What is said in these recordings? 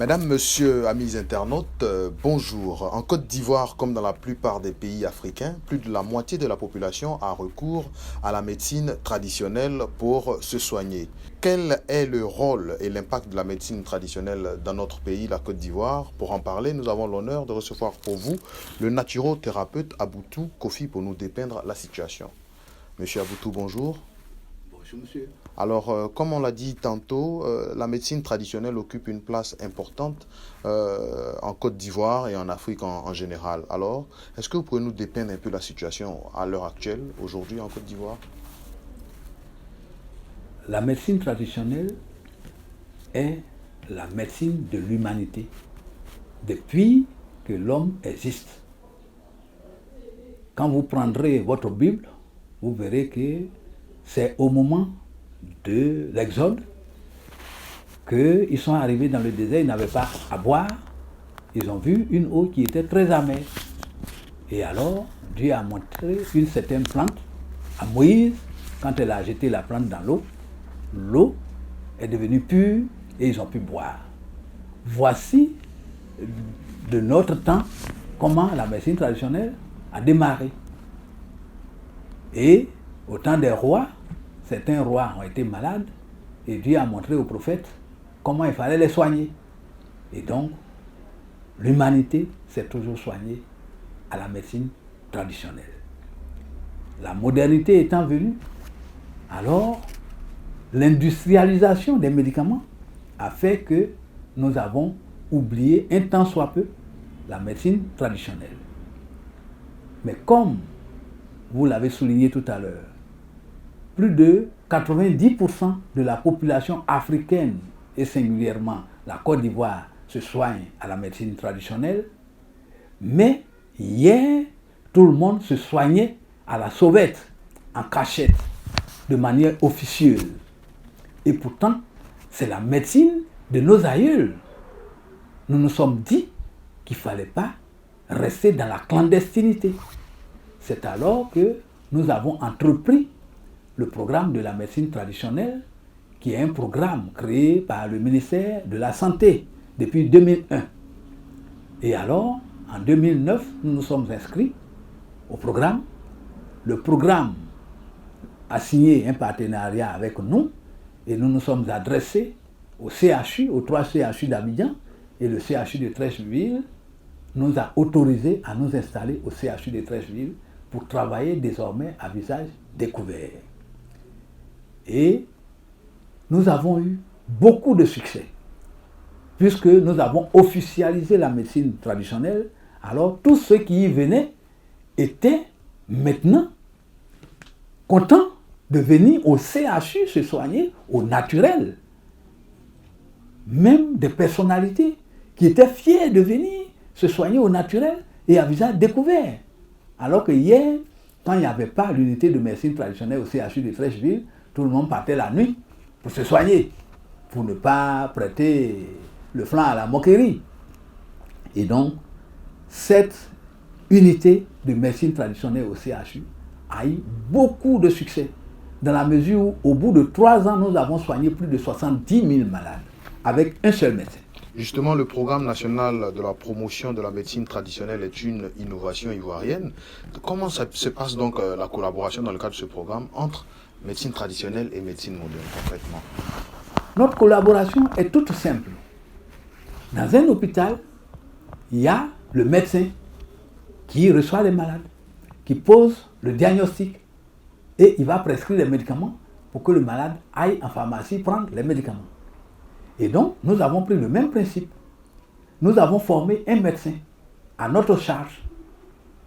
Mesdames, Messieurs, amis internautes, bonjour. En Côte d'Ivoire, comme dans la plupart des pays africains, plus de la moitié de la population a recours à la médecine traditionnelle pour se soigner. Quel est le rôle et l'impact de la médecine traditionnelle dans notre pays, la Côte d'Ivoire? Pour en parler, nous avons l'honneur de recevoir pour vous le naturothérapeute Aboutou Kofi pour nous dépeindre la situation. Monsieur Aboutou, bonjour. Bonjour monsieur. Alors, comme on l'a dit tantôt, la médecine traditionnelle occupe une place importante en Côte d'Ivoire et en Afrique en général. Alors, est-ce que vous pouvez nous dépeindre un peu la situation à l'heure actuelle, aujourd'hui en Côte d'Ivoire? La médecine traditionnelle est la médecine de l'humanité depuis que l'homme existe. Quand vous prendrez votre Bible, vous verrez que c'est au moment de l'Exode qu'ils sont arrivés dans le désert, ils n'avaient pas à boire, ils ont vu une eau qui était très amère. Et alors, Dieu a montré une certaine plante à Moïse. Quand elle a jeté la plante dans l'eau, l'eau est devenue pure et ils ont pu boire. Voici de notre temps comment la médecine traditionnelle a démarré. Et au temps des rois, certains rois ont été malades et Dieu a montré aux prophètes comment il fallait les soigner. Et donc, l'humanité s'est toujours soignée à la médecine traditionnelle. La modernité étant venue, alors l'industrialisation des médicaments a fait que nous avons oublié un tant soit peu la médecine traditionnelle. Mais comme vous l'avez souligné tout à l'heure, plus de 90% de la population africaine et singulièrement la Côte d'Ivoire se soigne à la médecine traditionnelle, mais hier, tout le monde se soignait à la sauvette, en cachette, de manière officieuse. Et pourtant, c'est la médecine de nos aïeuls. Nous nous sommes dit qu'il ne fallait pas rester dans la clandestinité. C'est alors que nous avons entrepris le programme de la médecine traditionnelle, qui est un programme créé par le ministère de la Santé depuis 2001. Et alors, en 2009, nous nous sommes inscrits au programme. Le programme a signé un partenariat avec nous et nous nous sommes adressés au CHU, aux 3 CHU d'Abidjan, et le CHU de Treichville nous a autorisés à nous installer au CHU de Treichville pour travailler désormais à visage découvert. Et nous avons eu beaucoup de succès, puisque nous avons officialisé la médecine traditionnelle. Alors tous ceux qui y venaient étaient maintenant contents de venir au CHU se soigner au naturel. Même des personnalités qui étaient fiers de venir se soigner au naturel et à visage découvert. Alors que hier, quand il n'y avait pas l'unité de médecine traditionnelle au CHU de Treichville, tout le monde partait la nuit pour se soigner, pour ne pas prêter le flanc à la moquerie. Et donc, cette unité de médecine traditionnelle au CHU a eu beaucoup de succès, dans la mesure où, au bout de 3 ans, nous avons soigné plus de 70 000 malades, avec un seul médecin. Justement, le programme national de la promotion de la médecine traditionnelle est une innovation ivoirienne. Comment ça se passe donc la collaboration dans le cadre de ce programme entre médecine traditionnelle et médecine moderne, concrètement? Notre collaboration est toute simple. Dans un hôpital, il y a le médecin qui reçoit les malades, qui pose le diagnostic et il va prescrire les médicaments pour que le malade aille en pharmacie prendre les médicaments. Et donc, nous avons pris le même principe. Nous avons formé un médecin à notre charge.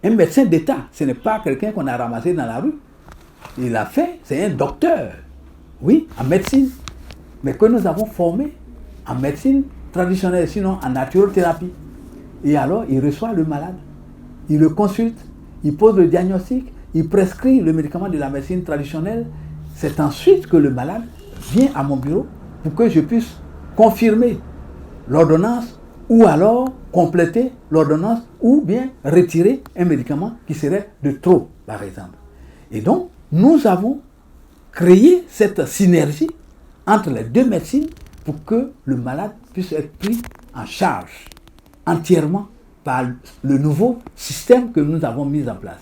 Un médecin d'État, ce n'est pas quelqu'un qu'on a ramassé dans la rue. Il a fait, c'est un docteur, oui, en médecine, mais que nous avons formé en médecine traditionnelle, sinon en naturothérapie. Et alors, il reçoit le malade, il le consulte, il pose le diagnostic, il prescrit le médicament de la médecine traditionnelle. C'est ensuite que le malade vient à mon bureau pour que je puisse confirmer l'ordonnance ou alors compléter l'ordonnance ou bien retirer un médicament qui serait de trop, par exemple. Et donc, nous avons créé cette synergie entre les deux médecines pour que le malade puisse être pris en charge entièrement par le nouveau système que nous avons mis en place.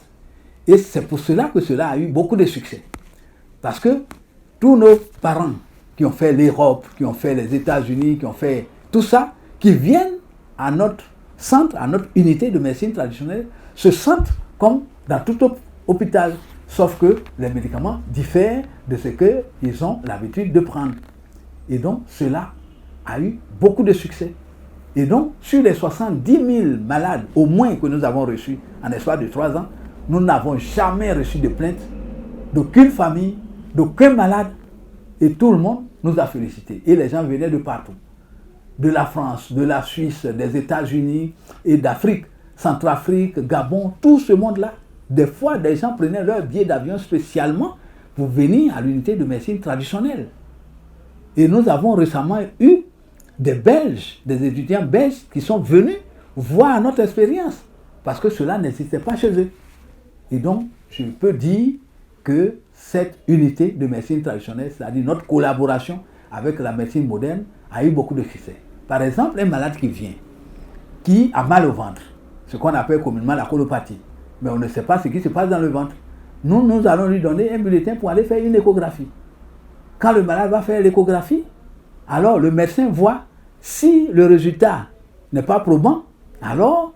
Et c'est pour cela que cela a eu beaucoup de succès. Parce que tous nos parents qui ont fait l'Europe, qui ont fait les États-Unis, qui ont fait tout ça, qui viennent à notre centre, à notre unité de médecine traditionnelle, se sentent comme dans tout hôpital, sauf que les médicaments diffèrent de ce qu'ils ont l'habitude de prendre. Et donc, cela a eu beaucoup de succès. Et donc, sur les 70 000 malades au moins que nous avons reçus en l'espace de 3 ans, nous n'avons jamais reçu de plainte d'aucune famille, d'aucun malade. Et tout le monde nous a félicités. Et les gens venaient de partout. De la France, de la Suisse, des États-Unis et d'Afrique, Centrafrique, Gabon, tout ce monde-là. Des fois, des gens prenaient leur billet d'avion spécialement pour venir à l'unité de médecine traditionnelle. Et nous avons récemment eu des Belges, des étudiants belges qui sont venus voir notre expérience parce que cela n'existait pas chez eux. Et donc, je peux dire que cette unité de médecine traditionnelle, c'est-à-dire notre collaboration avec la médecine moderne, a eu beaucoup de succès. Par exemple, un malade qui vient, qui a mal au ventre, ce qu'on appelle communément la colopathie, mais on ne sait pas ce qui se passe dans le ventre. Nous allons lui donner un bulletin pour aller faire une échographie. Quand le malade va faire l'échographie, alors le médecin voit si le résultat n'est pas probant, alors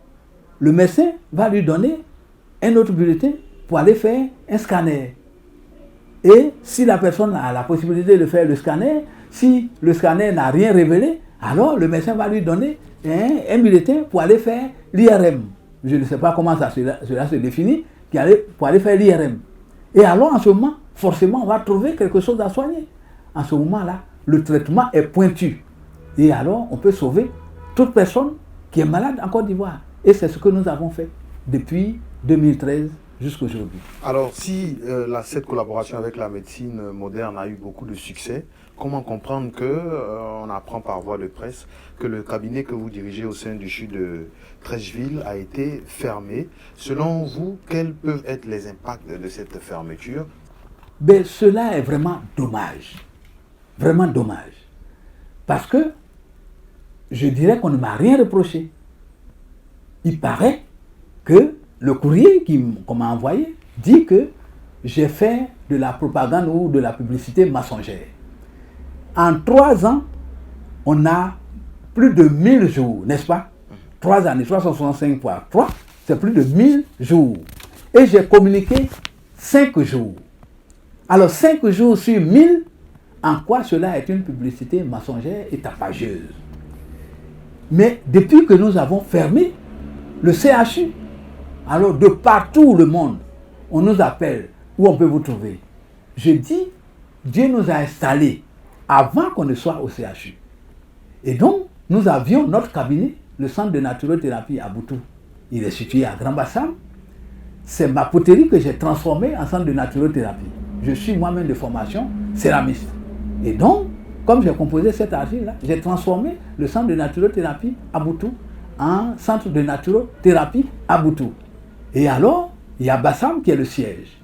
le médecin va lui donner un autre bulletin pour aller faire un scanner. Et si la personne a la possibilité de faire le scanner, si le scanner n'a rien révélé, alors le médecin va lui donner un bulletin pour aller faire l'IRM. Je ne sais pas comment cela se définit, pour aller faire l'IRM. Et alors en ce moment, forcément, on va trouver quelque chose à soigner. En ce moment-là, le traitement est pointu. Et alors, on peut sauver toute personne qui est malade en Côte d'Ivoire. Et c'est ce que nous avons fait depuis 2013 jusqu'à aujourd'hui. Alors, si cette collaboration avec la médecine moderne a eu beaucoup de succès, comment comprendre qu'on apprend par voie de presse que le cabinet que vous dirigez au sein du CHU de Treichville a été fermé? Selon vous, quels peuvent être les impacts de cette fermeture? Ben, cela est vraiment dommage. Vraiment dommage. Parce que je dirais qu'on ne m'a rien reproché. Il paraît que le courrier qu'on m'a envoyé dit que j'ai fait de la propagande ou de la publicité mensongère. En 3 ans, on a plus de 1000 jours, n'est-ce pas? 3 années, 365 fois 3, c'est plus de 1000 jours. Et j'ai communiqué 5 jours. Alors 5 jours sur 1000, en quoi cela est une publicité mensongère et tapageuse? Mais depuis que nous avons fermé le CHU, alors de partout le monde, on nous appelle, où on peut vous trouver. Je dis, Dieu nous a installés avant qu'on ne soit au CHU. Et donc, nous avions notre cabinet, le centre de naturothérapie à Boutou. Il est situé à Grand Bassam. C'est ma poterie que j'ai transformée en centre de naturothérapie. Je suis moi-même de formation céramiste. Et donc, comme j'ai composé cette argile-là, j'ai transformé le centre de naturothérapie à Boutou en centre de naturothérapie à Boutou. Et alors, il y a Bassam qui est le siège.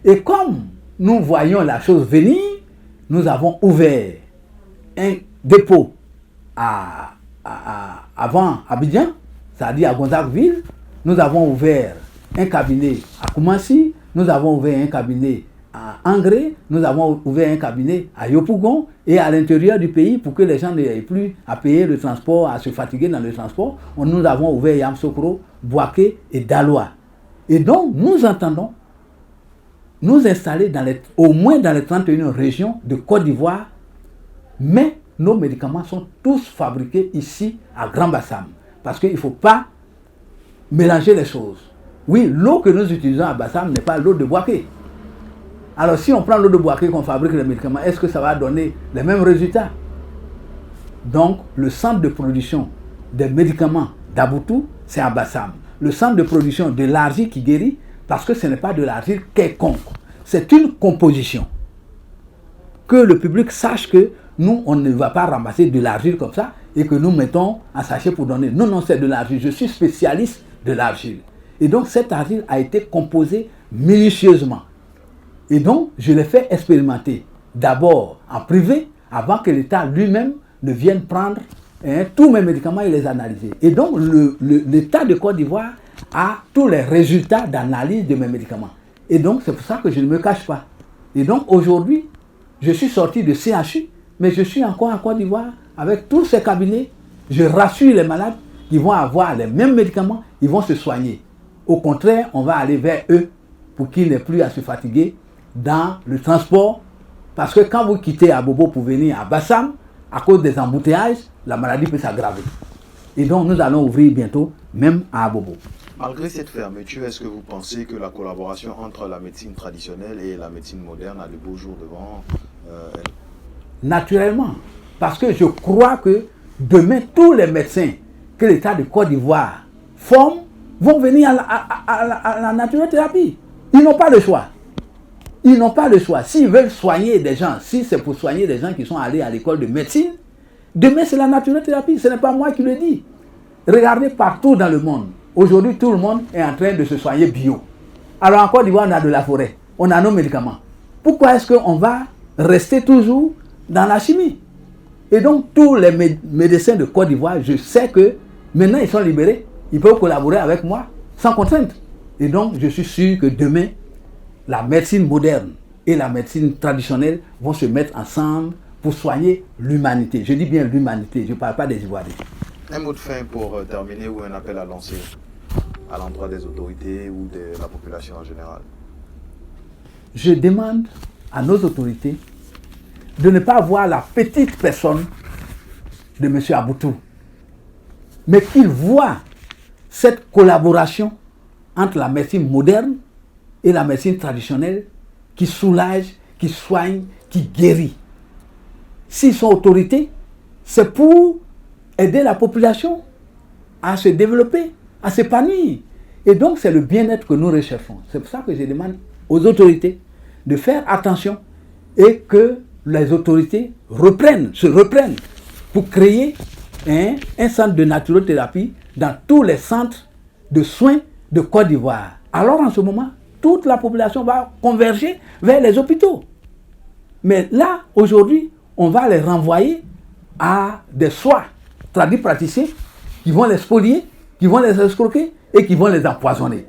Et comme nous voyons la chose venir, nous avons ouvert un dépôt avant Abidjan, c'est-à-dire à Gonzagueville. Nous avons ouvert un cabinet à Koumassi, nous avons ouvert un cabinet à Angré, nous avons ouvert un cabinet à Yopougon et à l'intérieur du pays pour que les gens n'aient plus à payer le transport, à se fatiguer dans le transport. Nous avons ouvert Yamsokro, Bouaké et Daloa. Et donc, nous entendons nous installer au moins dans les 31 régions de Côte d'Ivoire, mais nos médicaments sont tous fabriqués ici à Grand Bassam. Parce qu'il ne faut pas mélanger les choses. Oui, l'eau que nous utilisons à Bassam n'est pas l'eau de Bouaké. Alors si on prend l'eau de Bouaké qu'on fabrique les médicaments, est-ce que ça va donner les mêmes résultats? Donc, le centre de production des médicaments d'Aboutou, c'est à Bassam. Le centre de production de l'argile qui guérit, parce que ce n'est pas de l'argile quelconque. C'est une composition. Que le public sache que nous, on ne va pas ramasser de l'argile comme ça et que nous mettons un sachet pour donner. Non, non, c'est de l'argile. Je suis spécialiste de l'argile. Et donc, cette argile a été composée minutieusement. Et donc, je l'ai fait expérimenter d'abord en privé avant que l'État lui-même ne vienne prendre tous mes médicaments, il les a analysés. Et donc, l'État de Côte d'Ivoire a tous les résultats d'analyse de mes médicaments. Et donc, c'est pour ça que je ne me cache pas. Et donc, aujourd'hui, je suis sorti de CHU, mais je suis encore en Côte d'Ivoire avec tous ces cabinets. Je rassure les malades qui vont avoir les mêmes médicaments, ils vont se soigner. Au contraire, on va aller vers eux pour qu'ils n'aient plus à se fatiguer dans le transport. Parce que quand vous quittez Abobo pour venir à Bassam, à cause des embouteillages, la maladie peut s'aggraver. Et donc, nous allons ouvrir bientôt, même à Abobo. Malgré cette fermeture, est-ce que vous pensez que la collaboration entre la médecine traditionnelle et la médecine moderne a de beaux jours devant elle? Naturellement, parce que je crois que demain, tous les médecins que l'État de Côte d'Ivoire forme vont venir à la naturothérapie. Ils n'ont pas le choix. Ils n'ont pas le choix. S'ils veulent soigner des gens, si c'est pour soigner des gens qui sont allés à l'école de médecine, demain c'est la naturothérapie. Ce n'est pas moi qui le dis. Regardez partout dans le monde. Aujourd'hui, tout le monde est en train de se soigner bio. Alors en Côte d'Ivoire, on a de la forêt. On a nos médicaments. Pourquoi est-ce qu'on va rester toujours dans la chimie? Et donc, tous les médecins de Côte d'Ivoire, je sais que maintenant, ils sont libérés. Ils peuvent collaborer avec moi sans contrainte. Et donc, je suis sûr que demain, la médecine moderne et la médecine traditionnelle vont se mettre ensemble pour soigner l'humanité. Je dis bien l'humanité, je ne parle pas des Ivoiriens. Un mot de fin pour terminer ou un appel à lancer à l'endroit des autorités ou de la population en général? Je demande à nos autorités de ne pas voir la petite personne de M. Aboutou, mais qu'ils voient cette collaboration entre la médecine moderne et la médecine traditionnelle qui soulage, qui soigne, qui guérit. S'ils sont autorités, c'est pour aider la population à se développer, à s'épanouir. Et donc, c'est le bien-être que nous recherchons. C'est pour ça que je demande aux autorités de faire attention et que les autorités se reprennent pour créer un centre de naturothérapie dans tous les centres de soins de Côte d'Ivoire. Alors, en ce moment, toute la population va converger vers les hôpitaux. Mais là, aujourd'hui, on va les renvoyer à des soins tradipraticiens qui vont les spolier, qui vont les escroquer et qui vont les empoisonner.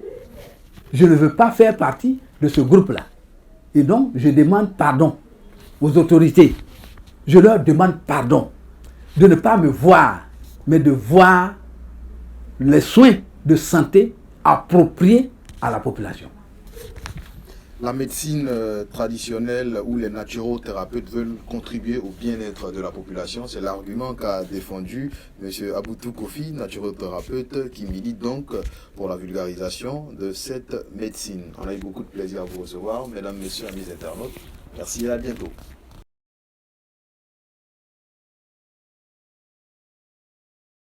Je ne veux pas faire partie de ce groupe-là. Et donc, je demande pardon aux autorités. Je leur demande pardon de ne pas me voir, mais de voir les soins de santé appropriés à la population. La médecine traditionnelle ou les naturothérapeutes veulent contribuer au bien-être de la population. C'est l'argument qu'a défendu M. Aboutou Kofi, naturothérapeute, qui milite donc pour la vulgarisation de cette médecine. On a eu beaucoup de plaisir à vous recevoir, mesdames, messieurs, amis internautes. Merci et à bientôt.